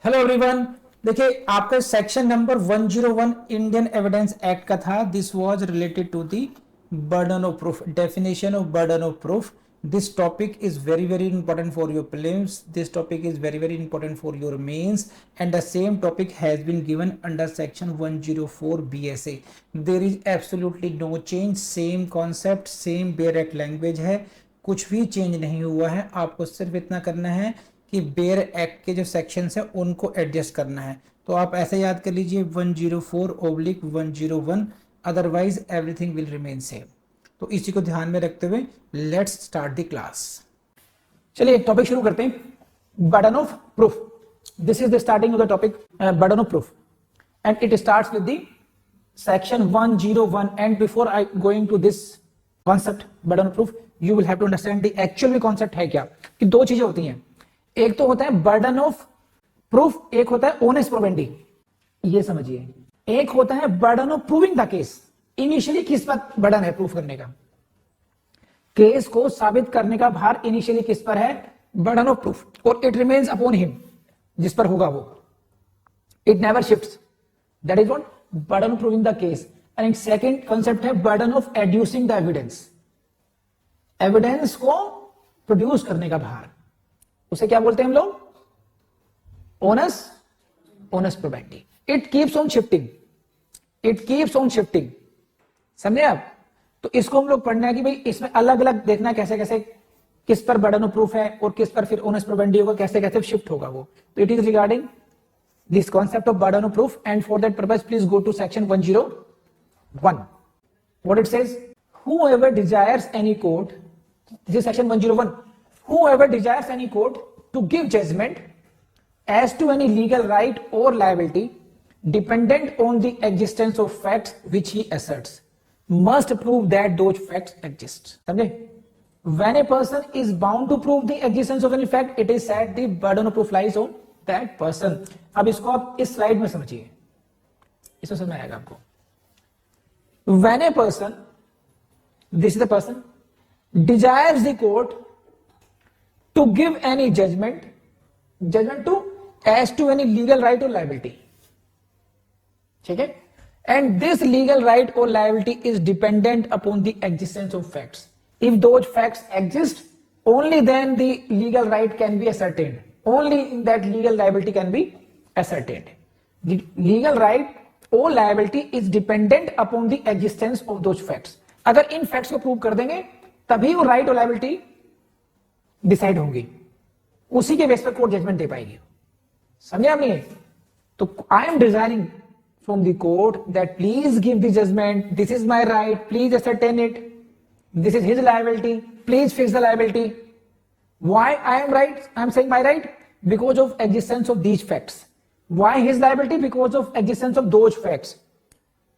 Hello everyone. देखिए आपका section number 101 Indian Evidence Act का था। This was related to the burden of proof, definition of burden of proof. This topic is very very important for your prelims. This topic is very very important for your mains, and the same topic has been given under section 104 BSA. There is absolutely no change, same concept, same bare act language है, कुछ भी change नहीं हुआ है. आपको सिर्फ इतना करना है कि बेयर एक्ट के जो सेक्शंस है उनको एडजस्ट करना है. तो आप ऐसे याद कर लीजिए 104/101, otherwise everything will remain same. तो इसी को ध्यान में रखते हुए लेट्स स्टार्ट द क्लास. चलिए टॉपिक शुरू करते हैं. Burden of proof. This is the starting of the topic burden of proof and it starts with the section 101. and before I going to this concept burden of proof, you will have to understand the actual में concept है क्या. कि दो चीजें होती हैं, एक तो होता है बर्डन ऑफ प्रूफ, एक होता है ओनेस प्रोबेंडी. ये समझिए, एक होता है burden of proving the case. Initially किस पर बर्डन है प्रूफ करने का, केस को साबित करने का भार इनिशियली किस पर है, बर्डन ऑफ प्रूफ, और इट रिमेन्स अपॉन हिम, जिस पर होगा वो. It never shifts. That is what burden of proving the case. And second concept है burden of adducing the evidence. Evidence को प्रोड्यूस करने का भार, उसे क्या बोलते हैं हम लोग, onus probandi. It keeps on shifting, it keeps on shifting. समझे आप. तो इसको हम लोग पढ़ना है कि भाई इसमें अलग अलग देखना कैसे कैसे किस पर बर्डन ऑफ प्रूफ है और किस पर फिर ओनस प्रोबेंडी होगा, कैसे कैसे शिफ्ट होगा वो. तो it is regarding this concept of burden of proof. And for that purpose please go to section 101. What it says, whoever desires any court, this is section 101, whoever desires any court to give judgment as to any legal right or liability dependent on the existence of facts which he asserts must prove that those facts exist. समझे. When a person is bound to prove the existence of any fact, it is said the burden of proof lies on that person. अब इसको आप इस slide में समझिए, इसमें समझ में आएगा आपको. When a person, this is the person, desires the court to give any judgment to as to any legal right or liability. ठीक है. And this legal right or liability is dependent upon the existence of facts. If those facts exist, only then the legal right can be ascertained. Only that legal liability can be ascertained. The legal right or liability is dependent upon the existence of those facts. अगर इन facts को prove कर देंगे तभी वो right और liability decide होंगी, उसी के बेस पर कोर्ट जजमेंट दे पाएगी. समझे आपने. तो I am desiring from the court that please give the judgment, this is my right, please ascertain it, this is his liability, please fix the liability. Why I am right, I am saying my right because of existence of these facts. Why his liability, because of existence of those facts.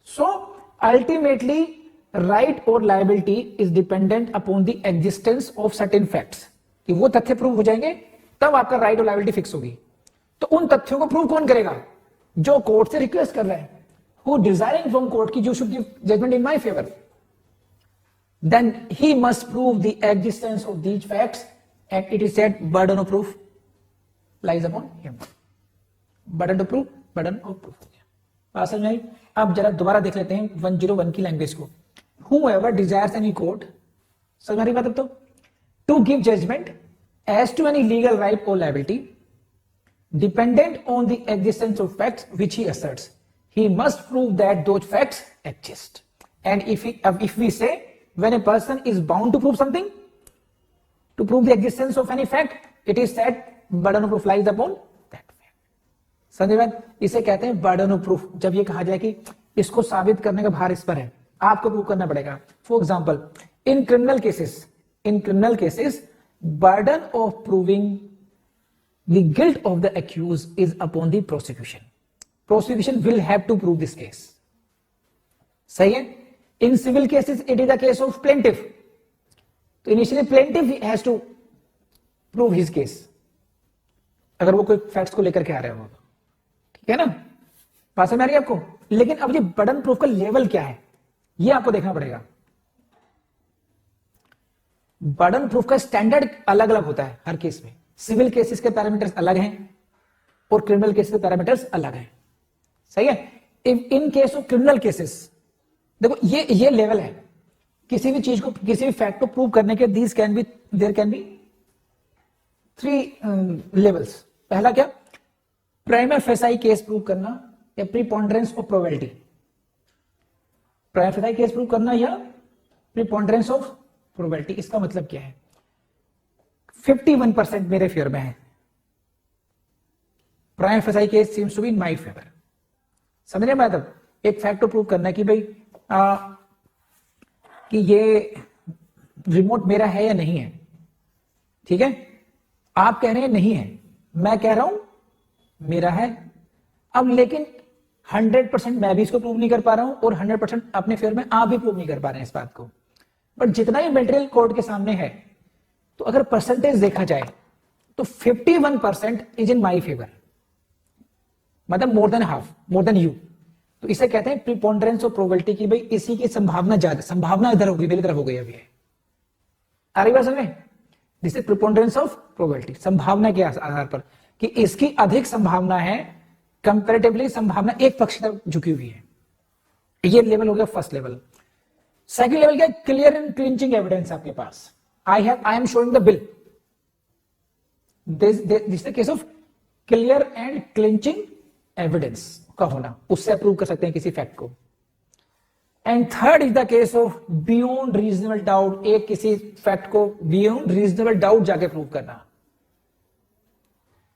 So ultimately right or liability is dependent upon the existence of certain facts. कि वो तथ्य prove हो जाएंगे तब आपका right और liability fix होगी. तो उन तथ्यों को प्रूव कौन करेगा, जो कोर्ट से रिक्वेस्ट कर रहे हैं, who desiring from court कि you should give judgment in my favor, then he must prove the existence of these facts and it is said burden of proof lies upon him. burden of proof, burden of proof. बात समझ में आई. अब जरा दोबारा देख लेते हैं 101 की लैंग्वेज को. Whoever desires any court, समझ में आ रही बात अब तो, to give judgment as to any legal right or liability dependent on the existence of facts which he asserts, he must prove that those facts exist. And if we say when a person is bound to prove something, to prove the existence of any fact, it is said burden of proof lies upon that fact. समझे बात. इसे कहते हैं burden of proof. जब ये कहा जाए कि इसको साबित करने का भार इस पर है, आपको प्रूव करना पड़ेगा. For example in criminal cases burden of proving the guilt of the accuse is upon the prosecution will have to prove this case. सही है. In civil cases it is the case of plaintiff. तो initially plaintiff has to prove his case, अगर वो कोई facts को लेकर के आ रहे हो. ठीक है ना, बात समझ आ रही है आपको. लेकिन अब ये बर्डन प्रूफ का लेवल क्या है ये आपको देखना पड़ेगा. बर्डन प्रूफ का स्टैंडर्ड अलग अलग होता है हर केस में. सिविल केसेस के पैरामीटर्स अलग हैं और क्रिमिनल केस के पैरामीटर्स अलग हैं, सही है। इन केस ऑफ क्रिमिनल केसेस, देखो ये लेवल है किसी भी चीज को, किसी भी फैक्ट को प्रूव करने के। There can be 3 levels. पहला क्या, प्राइमा फेसाई केस प्रूव करना या preponderance of probability. Prima facie case prove करना या प्रीपोंडरेंस ऑफ प्रोबेबिलिटी। इसका मतलब क्या है, 51% मेरे फेवर में है, prima facie case seems to be in my favour. समझ रहे मतलब, एक फैक्ट को प्रूव करना कि भाई कि ये रिमोट मेरा है या नहीं है, ठीक है। आप कह रहे हैं नहीं है, मैं कह रहा हूं मेरा है। अब लेकिन 100% मैं भी इसको प्रूव नहीं कर पा रहा हूं और 100% अपने फेवर में आप भी प्रूव नहीं कर पा रहे हैं इस बात को। बट जितना ही मटेरियल कोर्ट के सामने है, तो अगर परसेंटेज देखा जाए तो 51% इज इन माई फेवर, मतलब more than half, more than you. तो इसे कहते हैं प्रीपोंडरेंस ऑफ प्रोबेबिलिटी की भाई इसी की संभावना ज्यादा, संभावना इधर होगी, मेरी तरफ हो गई अभी। आ रही बात समझ में, this is preponderance of probability, संभावना के आधार पर कि इसकी अधिक संभावना है, कंपैरेटिवली संभावना एक पक्ष की तरफ झुकी हुई है। ये लेवल हो गया फर्स्ट लेवल। सेकंड लेवल क्या, क्लियर एंड क्लिंचिंग एविडेंस आपके पास। I am showing the bill, this the case of clear and clinching evidence का होना, उससे अप्रूव कर सकते हैं किसी फैक्ट को। And third is the case of beyond reasonable doubt, एक किसी फैक्ट को बियॉन्ड रीजनेबल डाउट जाके प्रूव करना,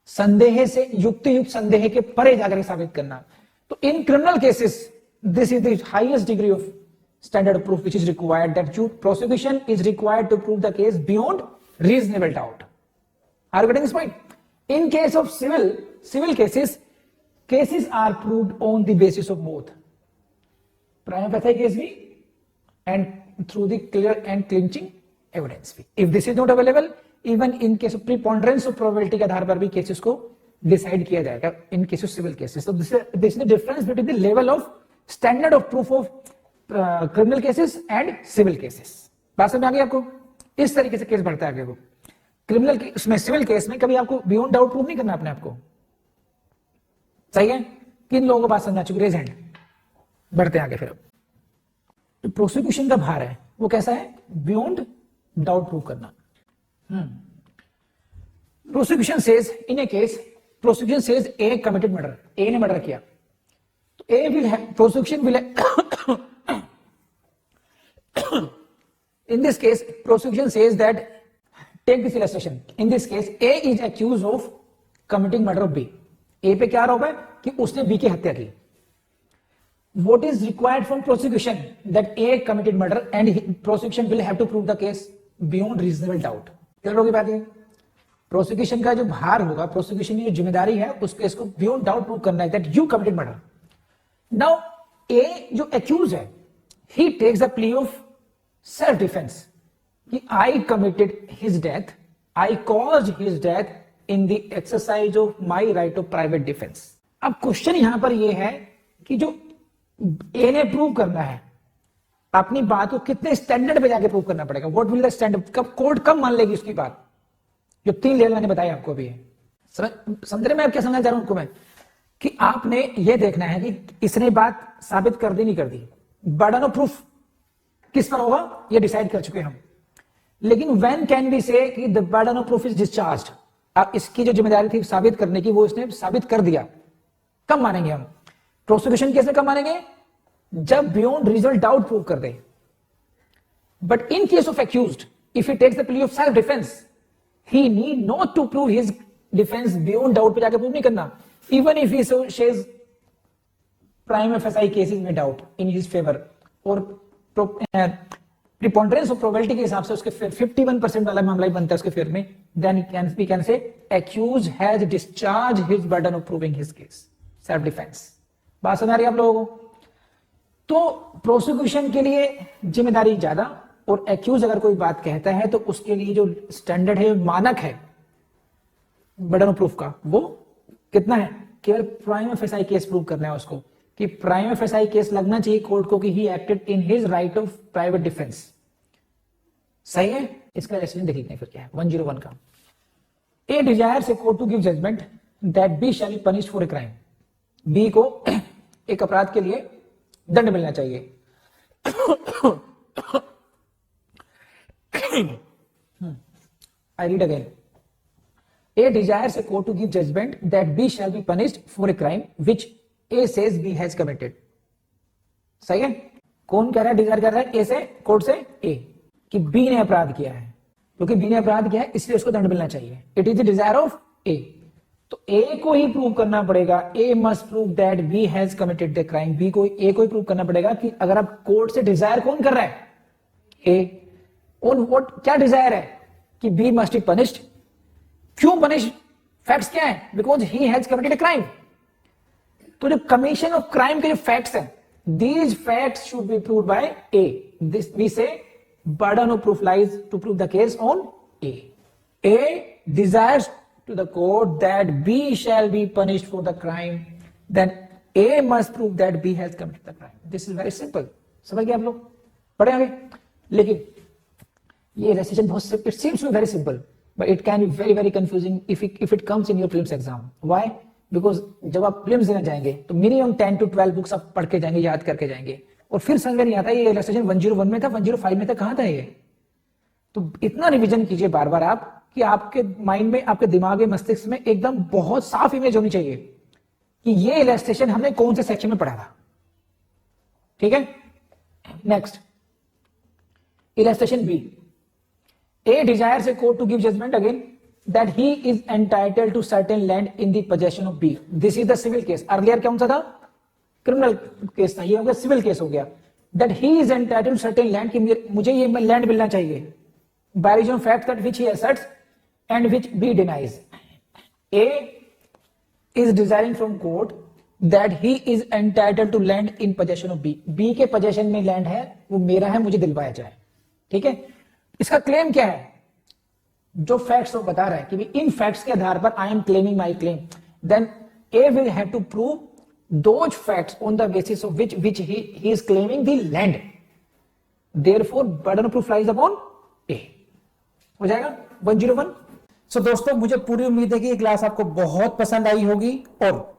संदेह से युक्त संदेह के परे जाकर साबित करना। तो इन criminal cases this is the highest degree of standard of proof which is required, that prosecution is required to prove the case beyond reasonable doubt. Are you getting this point? In case of civil cases are proved on the basis of both prima facie case bhi and through the clear and clinching evidence bhi. If this is not available, even in case of preponderance of probability के आधार पर भी cases को decide किया जाएगा in case of civil cases. So this is the difference between the level of standard of proof of criminal cases and civil cases. बात समझ आ गई आपको? इस तरीके से केस बढ़ता है आगे को। क्रिमिनल उसमें, सिविल केस में कभी आपको बियॉन्ड डाउट प्रूव नहीं करना अपने आपको, सही है। किन लोगों को बात समझा चुकी, रेज हैंड। बढ़ते हैं आगे फिर। तो प्रोसिक्यूशन का भार है वो कैसा है, बियॉन्ड डाउट प्रूव करना। Prosecution says in a case, prosecution says A committed murder, A ने मर्डर किया, तो A will have, prosecution will in this case prosecution says that, take this illustration, in this case A is accused of committing murder of B. A पे क्या आरोप है कि उसने B की हत्या की। What is required from prosecution, that A committed murder and prosecution will have to prove the case beyond reasonable doubt. Clear होगी बात ये? प्रोसिक्यूशन का जो भार होगा, प्रोसिक्यूशन की जो जिम्मेदारी है उस केस को बियॉन्ड डाउट प्रूव करना है, that you committed murder. Now A जो accused है, he takes the plea of self defense कि I committed his death, I caused his death in the exercise of my right of private defense. अब question यहां पर यह है कि जो A ने प्रूव करना है अपनी बात को, कितने स्टैंडर्ड पे जाके प्रूव करना पड़ेगा, व्हाट विल द स्टैंडर्ड, कब कोर्ट कब मान लेगी उसकी बात, जो 3 लेवल मैंने बताया आपको अभी। समझ रहे मैं आप क्या समझना चाह रहा हूं उनको मैं, कि आपने ये देखना है कि इसने बात साबित कर दी नहीं कर दी, बर्डन ऑफ प्रूफ किस पर होगा ये डिसाइड कर चुके हम। लेकिन व्हेन कैन वी से कि the burden of proof is discharged, अब इसकी जो जिम्मेदारी थी साबित करने की वो इसने साबित कर दिया, कब मानेंगे हम? प्रोसिक्यूशन केस में कब मानेंगे? जब बियॉन्ड रीजनेबल डाउट प्रूव कर दे। But in case of accused, if he takes the plea of self defence, he need not to prove his defence beyond doubt पे जाकर प्रूव नहीं करना, even if he shows prima facie cases में doubt in his favour, और preponderance of probability के हिसाब से उसके 51% वाला मामला ही बनता है उसके फेवर में, then we can say accused has discharge his burden of proving his case, self defence. बात समझ आ रही है आप लोगों को? तो प्रोसिक्यूशन के लिए जिम्मेदारी ज्यादा, और एक्यूज अगर कोई बात कहता है तो उसके लिए जो स्टैंडर्ड है, मानक है बर्डन ऑफ प्रूफ का, वो कितना है? केवल प्राइमा फेसाई केस प्रूव करना है उसको, कि प्राइमा फेसाई केस लगना चाहिए कोर्ट को कि he acted in his right of private defence. सही है? इसका रेस्टोरेंट देख लेते हैं फिर क्या है 101 का। A desires court to give judgment that B shall be punished for a crime, B को एक अपराध के लिए दंड मिलना चाहिए। I read again. A desires a court to give judgment that B shall be punished for a crime which A says B has committed. सही है? कौन कह रहा है, डिजायर कर रहा है ए से, कोर्ट से ए, कि बी ने अपराध किया है, क्योंकि बी ने अपराध किया है इसलिए उसको दंड मिलना चाहिए। It is the desire of A. तो ए को ही प्रूव करना पड़ेगा, A must prove that B has committed the crime, B को ए को ही प्रूव करना पड़ेगा कि अगर आप कोर्ट से डिजायर कौन कर रहा है, ए, और व्हाट क्या डिजायर है कि बी मस्ट बी पनिश्ड। क्यों पनिश, फैक्ट्स क्या है, because he has committed a crime. तो जो कमीशन ऑफ क्राइम के जो फैक्ट्स हैं, these facts should be proved by A. This we say burden of proof lies to prove the case on A. A desires to the court that B shall be punished for the crime, then A must prove that B has committed the crime. This is very simple. समझ गए आप लोग, पढ़े आगे। लेकिन ये illustration बहुत, it seems to be very simple, but it can be very very confusing if it comes in your prelims exam. Why? Because जब आप प्रीलिम्स देने जाएंगे तो मिनिमम 10 to 12 बुक्स आप पढ़ के जाएंगे, याद करके जाएंगे, और फिर समझ में नहीं आता ये इलस्ट्रेशन 101 में था, 105 में था, कहां था ये। तो इतना रिवीजन कीजिए बार बार आप कि आपके माइंड में, आपके दिमाग में, मस्तिष्क में एकदम बहुत साफ इमेज होनी चाहिए कि ये इलस्ट्रेशन हमने कौन से सेक्शन में पढ़ा था। ठीक है, next illustration B. A desires a court to give judgment against that he is entitled to certain land in the possession of B. This is the civil case. Earlier कौन सा था, क्रिमिनल केस था, ये हो गया civil case हो गया। That he is entitled to certain land, कि मुझे ये लैंड मिलना चाहिए, by reason of fact that which he asserts and which B denies. A is desiring from court that he is entitled to land in possession of B. B के possession में land है, वो मेरा है, मुझे दिलवाया जाए। ठीक है, इसका क्लेम क्या है, जो फैक्ट्स वो बता रहा है कि इन फैक्ट्स के आधार पर I am claiming my claim, then A will have to prove those facts on the basis of which he is claiming the land, therefore burden of proof lies upon A. हो जाएगा 101। सो दोस्तों, मुझे पूरी उम्मीद है कि ये क्लास आपको बहुत पसंद आई होगी, और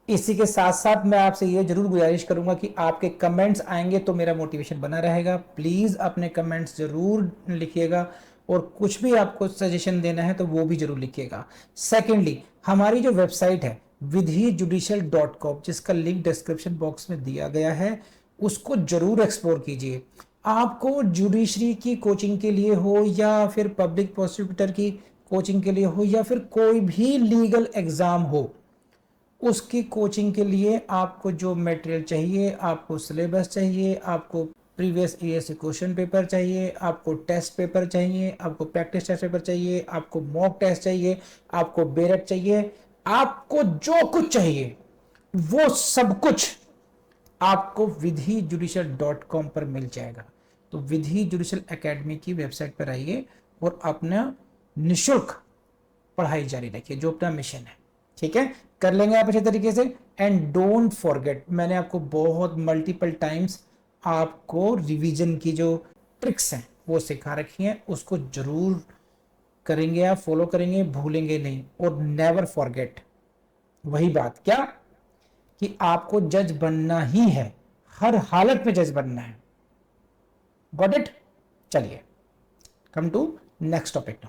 इसी के साथ साथ मैं आपसे ये जरूर गुजारिश करूंगा कि आपके कमेंट्स आएंगे तो मेरा मोटिवेशन बना रहेगा। प्लीज अपने कमेंट्स जरूर लिखिएगा, और कुछ भी आपको सजेशन देना है तो वो भी जरूर लिखिएगा। सेकेंडली, हमारी जो वेबसाइट है vidhijudicial.com, जिसका लिंक डिस्क्रिप्शन बॉक्स में दिया गया है, उसको जरूर एक्सप्लोर कीजिए। आपको जुडिशरी की कोचिंग के लिए हो, या फिर पब्लिक प्रोसिक्यूटर की कोचिंग के लिए हो, या फिर कोई भी लीगल एग्जाम हो, उसकी कोचिंग के लिए आपको जो मटेरियल चाहिए, आपको सिलेबस चाहिए, आपको प्रीवियस ईयर से क्वेश्चन पेपर चाहिए, आपको टेस्ट पेपर चाहिए, आपको प्रैक्टिस टेस्ट पेपर चाहिए, आपको मॉक टेस्ट चाहिए, आपको बेरेट चाहिए, आपको जो कुछ चाहिए वो सब कुछ आपको vidhijudicial.com पर मिल जाएगा। तो विधि जुडिशियल एकेडमी की वेबसाइट पर आइए और अपना निःशुल्क पढ़ाई जारी रखिए, जो अपना मिशन है। ठीक है, कर लेंगे आप अच्छे तरीके से। एंड डोंट फॉरगेट, मैंने आपको बहुत मल्टीपल टाइम्स आपको रिवीजन की जो ट्रिक्स हैं वो सिखा रखी हैं, उसको जरूर करेंगे आप, फॉलो करेंगे, भूलेंगे नहीं। और नेवर फॉरगेट, वही बात क्या कि आपको जज बनना ही है, हर हालत में जज बनना है। Got it? चलिए, कम टू नेक्स्ट टॉपिक।